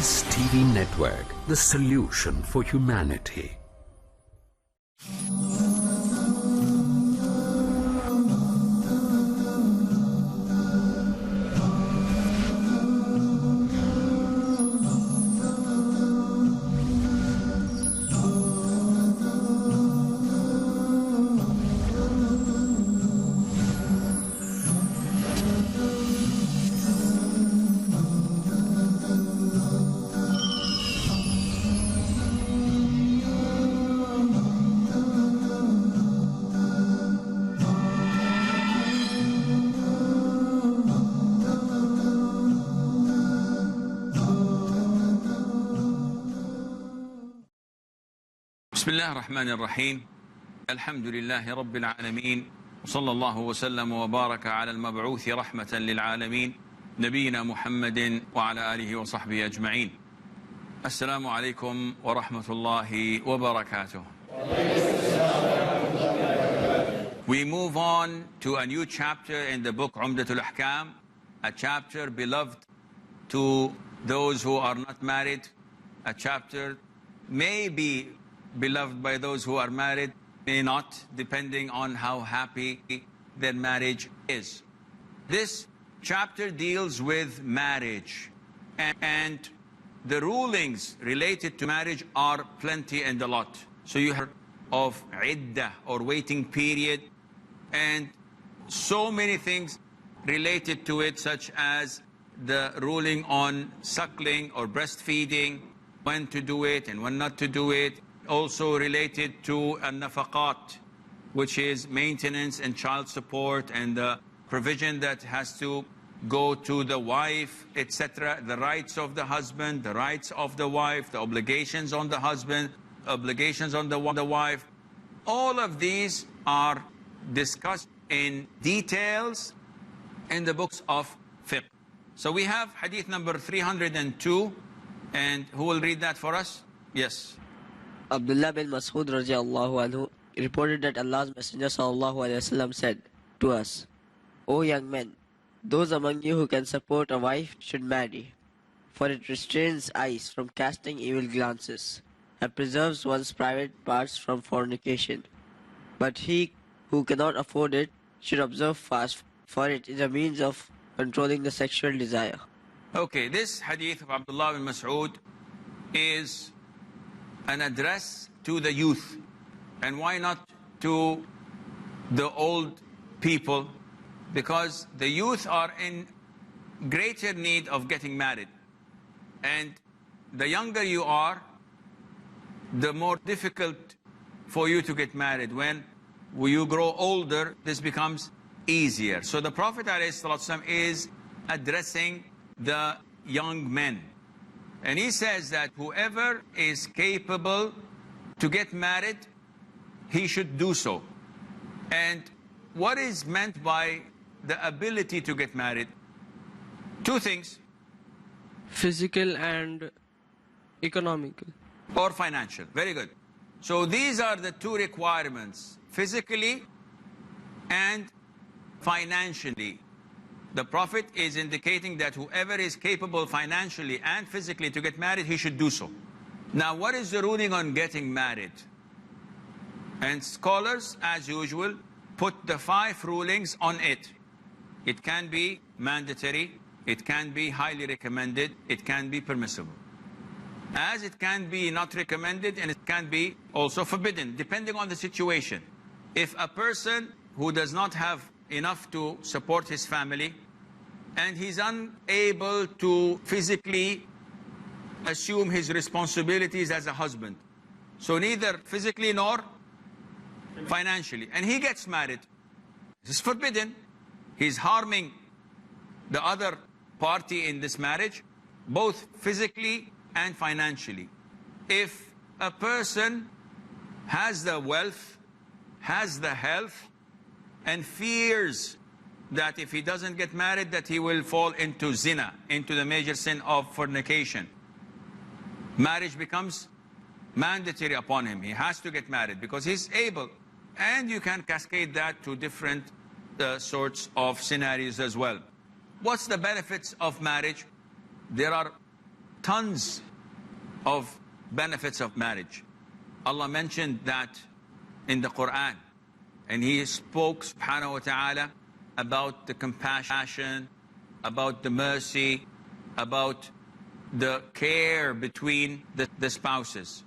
Peace TV Network, the solution for humanity. بسم الله الرحمن الرحيم. الحمد لله رب العالمين، وصلى الله وسلم وبارك على المبعوث رحمة للعالمين نبينا محمد وعلى آله وصحبه أجمعين. السلام عليكم ورحمة الله وبركاته. We move on to a new chapter in the book Umdatul Ahkaam, a chapter beloved to those who are not married, a chapter may be beloved by those who are married, may not, depending on how happy their marriage is. This chapter deals with marriage, and the rulings related to marriage are plenty and a lot. So you have of iddah, or waiting period, and so many things related to it, such as the ruling on suckling or breastfeeding, when to do it and when not to do it. Also related to an-nafaqat, which is maintenance and child support, and the provision that has to go to the wife, etc. The rights of the husband, the rights of the wife, the obligations on the husband, obligations on the wife. All of these are discussed in details in the books of fiqh. So we have hadith number 302, and who will read that for us? Yes. Abdullah bin Mas'ud radiallahu anhu reported that Allah's Messenger sallallahu alaihi wasallam said to us, O young men, those among you who can support a wife should marry, for it restrains eyes from casting evil glances and preserves one's private parts from fornication. But he who cannot afford it should observe fast, for it is a means of controlling the sexual desire. Okay, this hadith of Abdullah bin Mas'ud is an address to the youth. And why not to the old people? Because the youth are in greater need of getting married. And the younger you are, the more difficult for you to get married. When you grow older, this becomes easier. So the Prophet ﷺ is addressing the young men. And he says that whoever is capable to get married, he should do so. And what is meant by the ability to get married? Two things. Physical and economical. Or financial. Very good. So these are the two requirements, physically and financially. The Prophet is indicating that whoever is capable financially and physically to get married, he should do so. Now, what is the ruling on getting married? And scholars, as usual, put the 5 rulings on it. It can be mandatory, it can be highly recommended, it can be permissible. As it can be not recommended, and it can be also forbidden, depending on the situation. If a person who does not have enough to support his family, and he's unable to physically assume his responsibilities as a husband, so neither physically nor financially, and he gets married, this is forbidden. He's harming the other party in this marriage, both physically and financially. If a person has the wealth, has the health, and fears that if he doesn't get married, that he will fall into zina, into the major sin of fornication, marriage becomes mandatory upon him. He has to get married because he's able. And you can cascade that to different sorts of scenarios as well. What's the benefits of marriage? There are tons of benefits of marriage. Allah mentioned that in the Quran, and He spoke, subhanahu wa ta'ala, about the compassion, about the mercy, about the care between the spouses.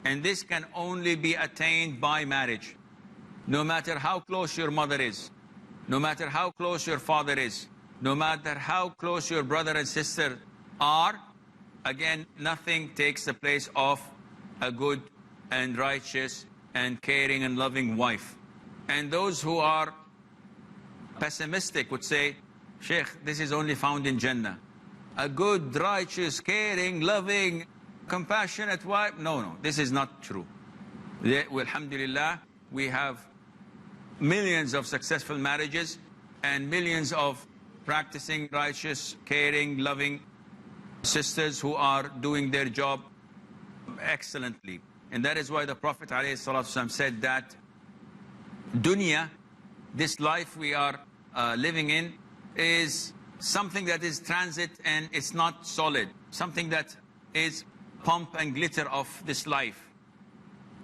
And this can only be attained by marriage. No matter how close your mother is, no matter how close your father is, no matter how close your brother and sister are, again, nothing takes the place of a good and righteous and caring and loving wife. And those who are pessimistic would say, Sheikh, this is only found in Jannah. A good, righteous, caring, loving, compassionate wife. No, this is not true. Alhamdulillah, we have millions of successful marriages and millions of practicing righteous, caring, loving sisters who are doing their job excellently. And that is why the Prophet ﷺ said that dunya, this life we are living in, is something that is transit and it's not solid. Something that is pomp and glitter of this life.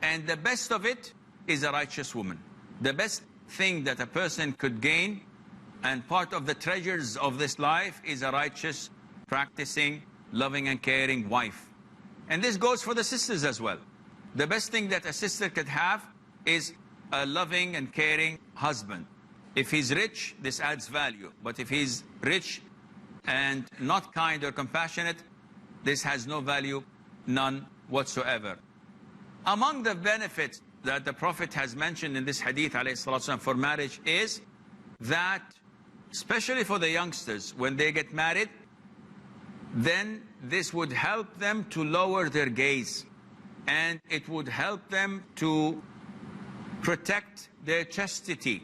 And the best of it is a righteous woman. The best thing that a person could gain, and part of the treasures of this life, is a righteous, practicing, loving and caring wife. And this goes for the sisters as well. The best thing that a sister could have is a loving and caring husband. If he's rich, this adds value. But if he's rich and not kind or compassionate, this has no value, none whatsoever. Among the benefits that the Prophet has mentioned in this hadith ﷺ for marriage is that, especially for the youngsters, when they get married, then this would help them to lower their gaze, and it would help them to protect their chastity,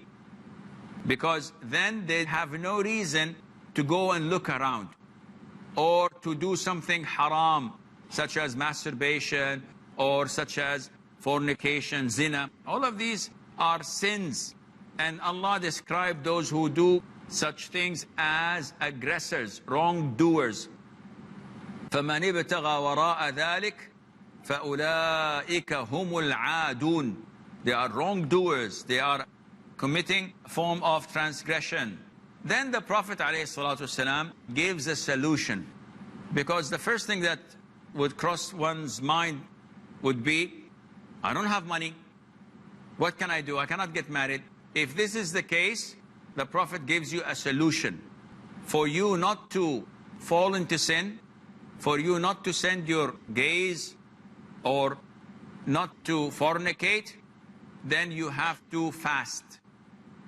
because then they have no reason to go and look around or to do something haram, such as masturbation or such as fornication, zina. All of these are sins, and Allah described those who do such things as aggressors, wrongdoers. فَمَنِ ابْتَغَى وَرَاءَ ذَلِكَ فَأُولَٰئِكَ هُمُ الْعَادُونَ. They are wrongdoers. They are committing a form of transgression. Then the Prophet ﷺ gives a solution, because the first thing that would cross one's mind would be, I don't have money. What can I do? I cannot get married. If this is the case, the Prophet gives you a solution for you not to fall into sin, for you not to send your gaze or not to fornicate. Then you have to fast,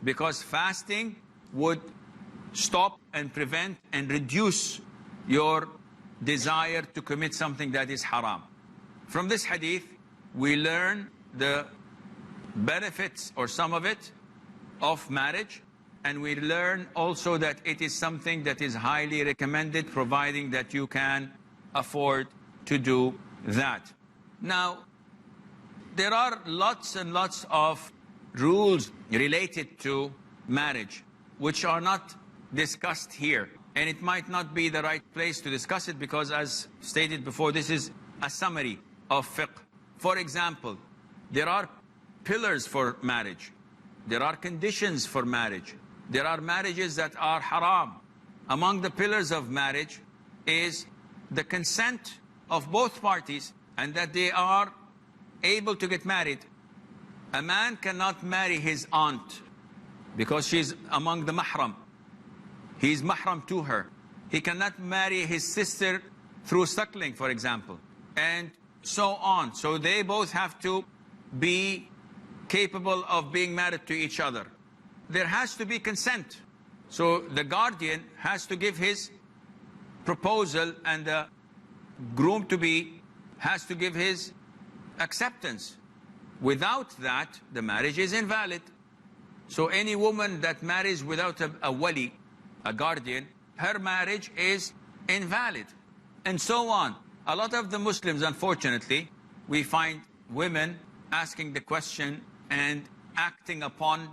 because fasting would stop and prevent and reduce your desire to commit something that is haram. From this hadith, we learn the benefits, or some of it, of marriage, and we learn also that it is something that is highly recommended, providing that you can afford to do that. Now, there are lots and lots of rules related to marriage which are not discussed here, and it might not be the right place to discuss it, because, as stated before, this is a summary of fiqh. For example, there are pillars for marriage. There are conditions for marriage. There are marriages that are haram. Among the pillars of marriage is the consent of both parties, and that they are able to get married. A man cannot marry his aunt because she's among the mahram. He's mahram to her. He cannot marry his sister through suckling, for example, and so on. So they both have to be capable of being married to each other. There has to be consent. So the guardian has to give his proposal, and the groom-to-be has to give his acceptance. Without that, the marriage is invalid. So any woman that marries without a wali, a guardian, her marriage is invalid. And so on. A lot of the Muslims, unfortunately, we find women asking the question and acting upon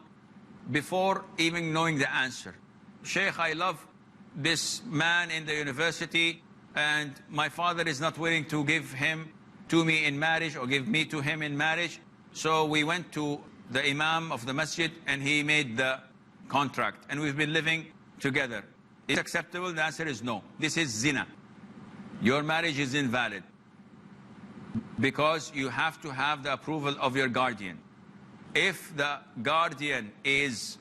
before even knowing the answer. Sheikh, I love this man in the university, and my father is not willing to give him to me in marriage or give me to him in marriage. So we went to the imam of the masjid and he made the contract, and we've been living together. Is it acceptable? The answer is no. This is zina. Your marriage is invalid because you have to have the approval of your guardian. If the guardian is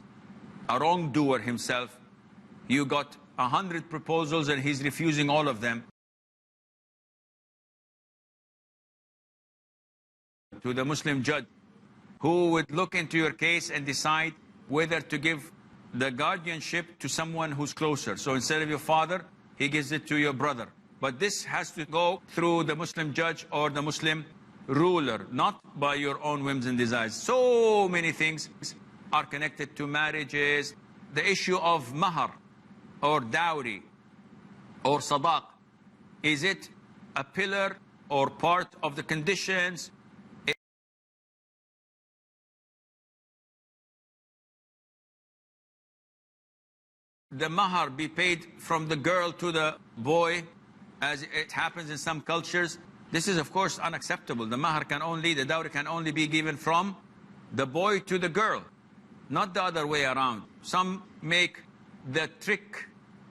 a wrongdoer himself, you got 100 proposals and he's refusing all of them, to the Muslim judge, who would look into your case and decide whether to give the guardianship to someone who's closer. So instead of your father, he gives it to your brother. But this has to go through the Muslim judge or the Muslim ruler, not by your own whims and desires. So many things are connected to marriages. The issue of mahar or dowry or sadaq, is it a pillar or part of the conditions? The mahar be paid from the girl to the boy, as it happens in some cultures. This is of course unacceptable. The mahar can only, the dowry can only be given from the boy to the girl, not the other way around. Some make the trick.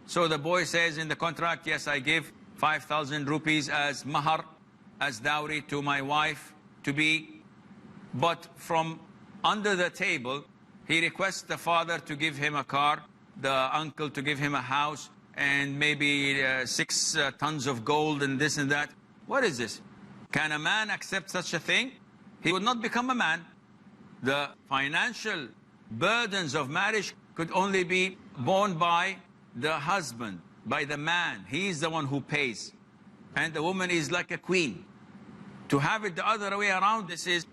So the boy says in the contract, yes, I give 5,000 rupees as mahar, as dowry to my wife to be. But from under the table, he requests the father to give him a car, the uncle to give him a house, and maybe 6 tons of gold and this and that. What is this? Can a man accept such a thing? He would not become a man. The financial burdens of marriage could only be borne by the husband, by the man. He is the one who pays. And the woman is like a queen. To have it the other way around, this is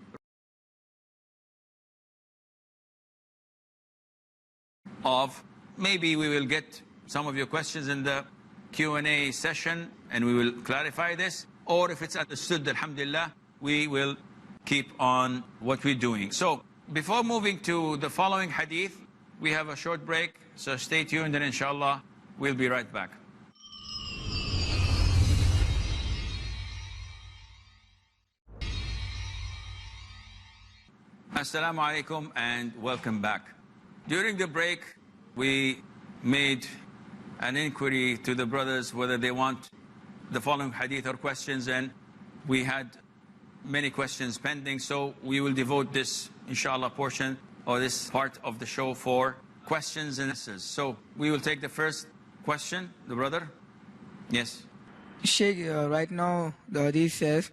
of, maybe we will get some of your questions in the Q&A session and we will clarify this. Or if it's understood, alhamdulillah, we will keep on what we're doing. So before moving to the following hadith, we have a short break. So stay tuned and inshallah, we'll be right back. Assalamu alaikum and welcome back. During the break, we made an inquiry to the brothers whether they want the following hadith or questions, and we had many questions pending, so we will devote this, inshallah, portion or this part of the show for questions and answers. So we will take the first question, the brother. Yes. Sheikh, right now the hadith says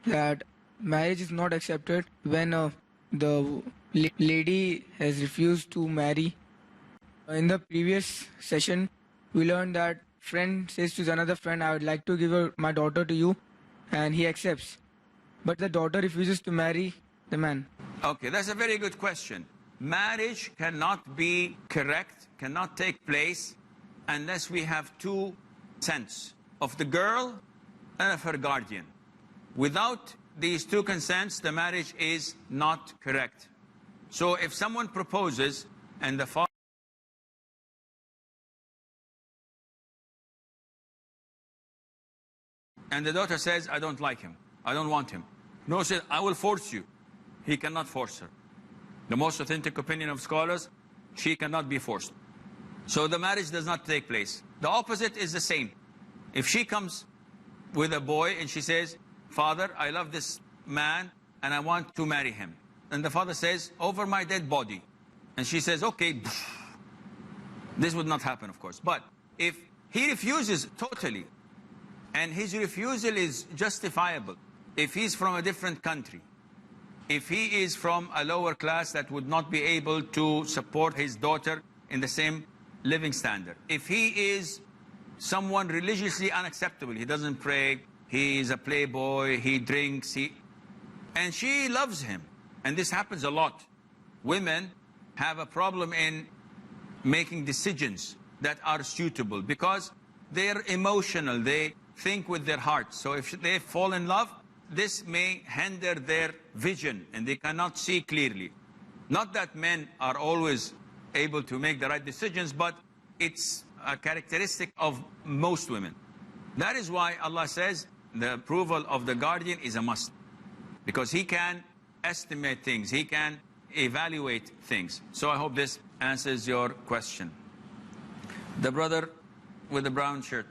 that marriage is not accepted when the lady has refused to marry. In the previous session, we learned that friend says to another friend, I would like to give my daughter to you, and he accepts. But the daughter refuses to marry the man. Okay, that's a very good question. Marriage cannot be correct, cannot take place unless we have two consents of the girl and of her guardian. Without these two consents, the marriage is not correct. So if someone proposes and the father and the daughter says, I don't like him, I don't want him. No, says, I will force you. He cannot force her. The most authentic opinion of scholars, she cannot be forced. So the marriage does not take place. The opposite is the same. If she comes with a boy and she says, Father, I love this man and I want to marry him. And the father says, over my dead body. And she says, okay. This would not happen, of course. But if he refuses totally, and his refusal is justifiable, if he's from a different country, if he is from a lower class that would not be able to support his daughter in the same living standard, if he is someone religiously unacceptable, he doesn't pray, he is a playboy, he drinks, and she loves him, and this happens a lot. Women have a problem in making decisions that are suitable because they're emotional, they think with their heart. So if they fall in love, this may hinder their vision and they cannot see clearly. Not that men are always able to make the right decisions, but it's a characteristic of most women. That is why Allah says the approval of the guardian is a must. Because he can estimate things, he can evaluate things. So I hope this answers your question. The brother with the brown shirt.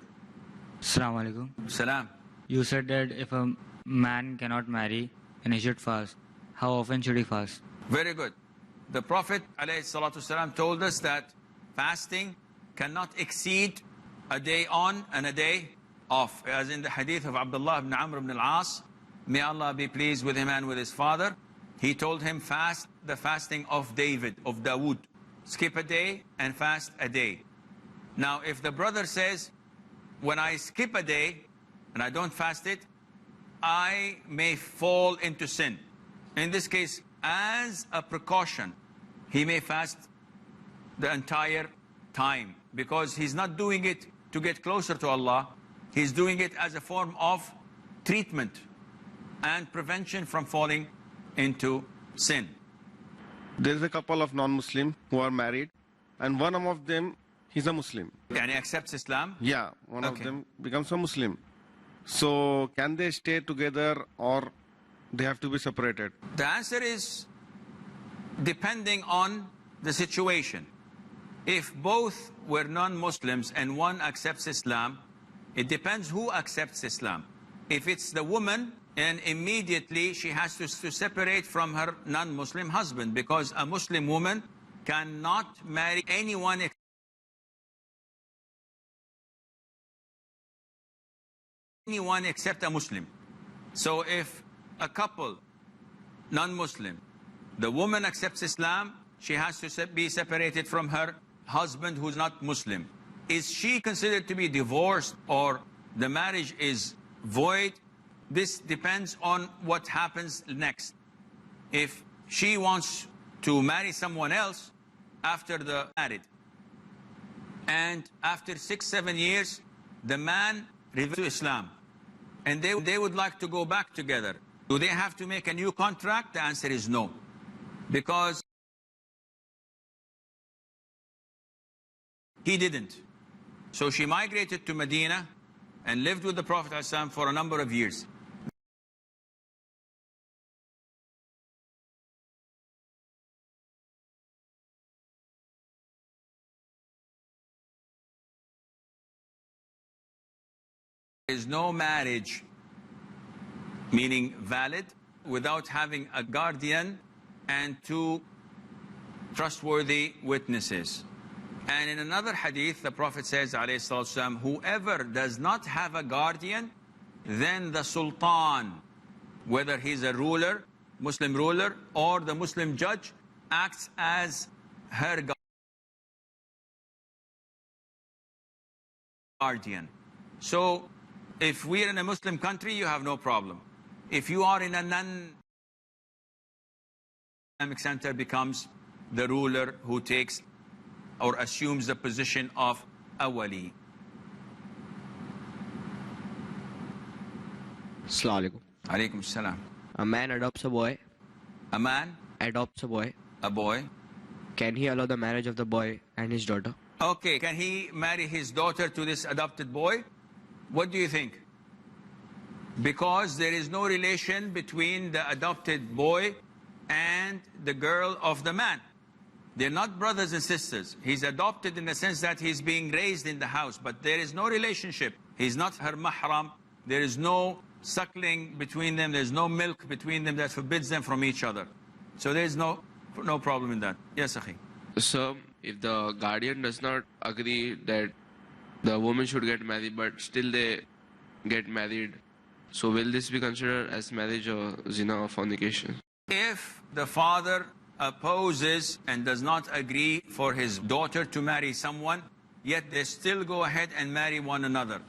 Assalamu alaikum. Salam. You said that if a man cannot marry, then he should fast. How often should he fast? Very good. The Prophet ﷺ told us that fasting cannot exceed a day on and a day off. As in the hadith of Abdullah ibn Amr ibn al-As, may Allah be pleased with him and with his father. He told him, fast the fasting of David, of Dawood. Skip a day and fast a day. Now, if the brother says, when I skip a day and I don't fast it, I may fall into sin. In this case, as a precaution, he may fast the entire time, because he's not doing it to get closer to Allah. He's doing it as a form of treatment and prevention from falling into sin. There is a couple of non-Muslim who are married, and one of them, he's a Muslim. And he accepts Islam? Yeah, one Okay. of them becomes a Muslim. So can they stay together, or they have to be separated? The answer is depending on the situation. If both were non-Muslims and one accepts Islam, it depends who accepts Islam. If it's the woman, and immediately she has to separate from her non-Muslim husband, because a Muslim woman cannot marry anyone except a Muslim. So if a couple, non-Muslim, the woman accepts Islam, she has to be separated from her husband who's not Muslim. Is she considered to be divorced, or the marriage is void? This depends on what happens next. If she wants to marry someone else after the married, and after 6-7 years, the man reverts to Islam, and they would like to go back together, do they have to make a new contract? The answer is no. Because he didn't. So she migrated to Medina and lived with the Prophet ﷺ for a number of years. There is no marriage, meaning valid, without having a guardian and 2 trustworthy witnesses. And in another hadith, the Prophet says, ﷺ, whoever does not have a guardian, then the sultan, whether he's a ruler, Muslim ruler, or the Muslim judge, acts as her guardian. So, if we're in a Muslim country, you have no problem. If you are in a non-Islamic center, becomes the ruler who takes or assumes the position of a wali. Assalamu alaikum. Alaykum salam. A man adopts a boy. A man Adopts a boy. a boy. Can he allow the marriage of the boy and his daughter? Okay, can he marry his daughter to this adopted boy? What do you think? Because there is no relation between the adopted boy and the girl of the man. They're not brothers and sisters. He's adopted in the sense that he's being raised in the house, but there is no relationship. He's not her mahram. There is no suckling between them. There's no milk between them that forbids them from each other. So there's no problem in that. Yes, Akhi. So, if the guardian does not agree that the woman should get married, but still they get married, so will this be considered as marriage or zina or fornication? If the father opposes and does not agree for his daughter to marry someone, yet they still go ahead and marry one another,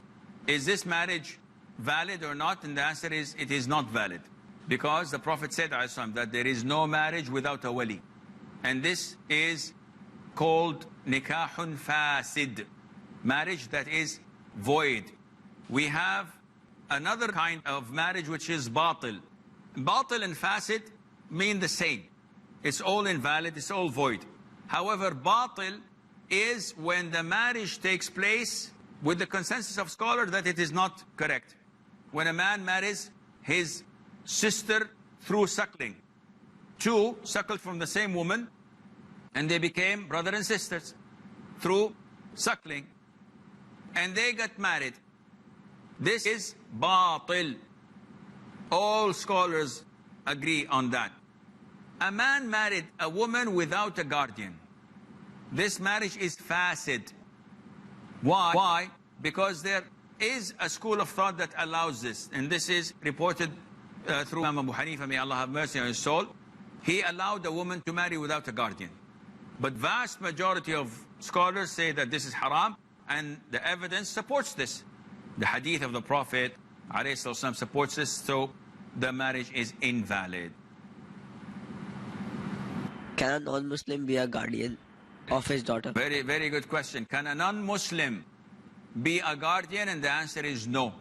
is this marriage valid or not? And the answer is, it is not valid. Because the Prophet said that there is no marriage without a wali. And this is called nikahun fasid, marriage that is void. We have another kind of marriage which is batil. Batil and fasid mean the same. It's all invalid, it's all void. However, batil is when the marriage takes place with the consensus of scholars that it is not correct. When a man marries his sister through suckling, two suckled from the same woman, and they became brother and sisters through suckling, and they got married. This is batil. All scholars agree on that. A man married a woman without a guardian. This marriage is fasid. Why? Why? Because there is a school of thought that allows this, and this is reported through Imam Abu Hanifa, may Allah have mercy on his soul. He allowed a woman to marry without a guardian. But vast majority of scholars say that this is haram, and the evidence supports this. The hadith of the Prophet ﷺ supports this, so the marriage is invalid. Can a non-Muslim be a guardian of his daughter? Very, very good question. Can a non-Muslim be a guardian? And the answer is no.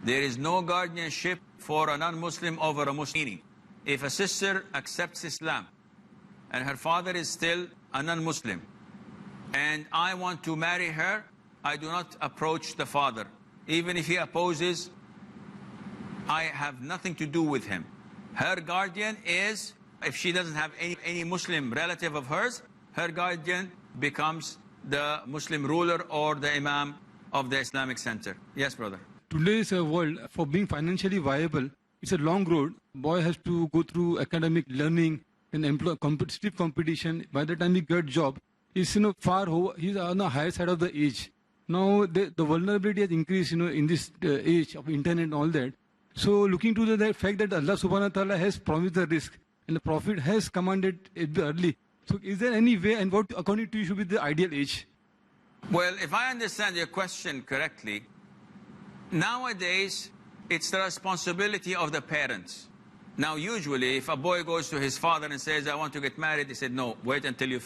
There is no guardianship for a non-Muslim over a Muslim. If a sister accepts Islam and her father is still a non-Muslim, and I want to marry her, I do not approach the father. Even if he opposes, I have nothing to do with him. Her guardian is, if she doesn't have any Muslim relative of hers, her guardian becomes the Muslim ruler or the Imam of the Islamic Center. Yes, brother. Today's world, for being financially viable, it's a long road. Boy has to go through academic learning and competitive competition. By the time he gets job, he's he's on the higher side of the age. Now the vulnerability has increased, in this age of internet and all that. So looking to the fact that Allah subhanahu wa ta'ala has promised the risk and the Prophet has commanded it early. So is there any way, and what according to you should be the ideal age? Well, if I understand your question correctly, nowadays it's the responsibility of the parents. Now usually if a boy goes to his father and says, I want to get married, he said, no, wait until you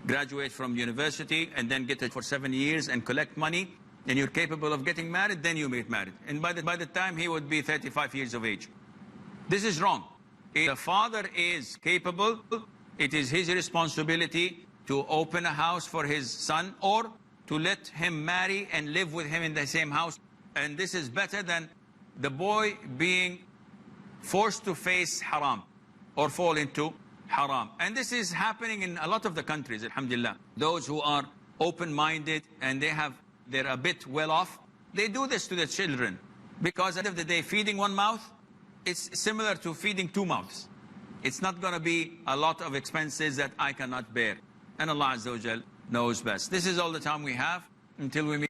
graduate from university and then get it for 7 years and collect money, and you're capable of getting married, then you get married. And by the time he would be 35 years of age. This is wrong. If the father is capable, it is his responsibility to open a house for his son or to let him marry and live with him in the same house. And this is better than the boy being forced to face haram or fall into haram. And this is happening in a lot of the countries, alhamdulillah. Those who are open-minded and they're a bit well off, they do this to their children. Because at the end of the day, feeding one mouth, it's similar to feeding two mouths. It's not going to be a lot of expenses that I cannot bear. And Allah Azza wa Jal knows best. This is all the time we have until we meet.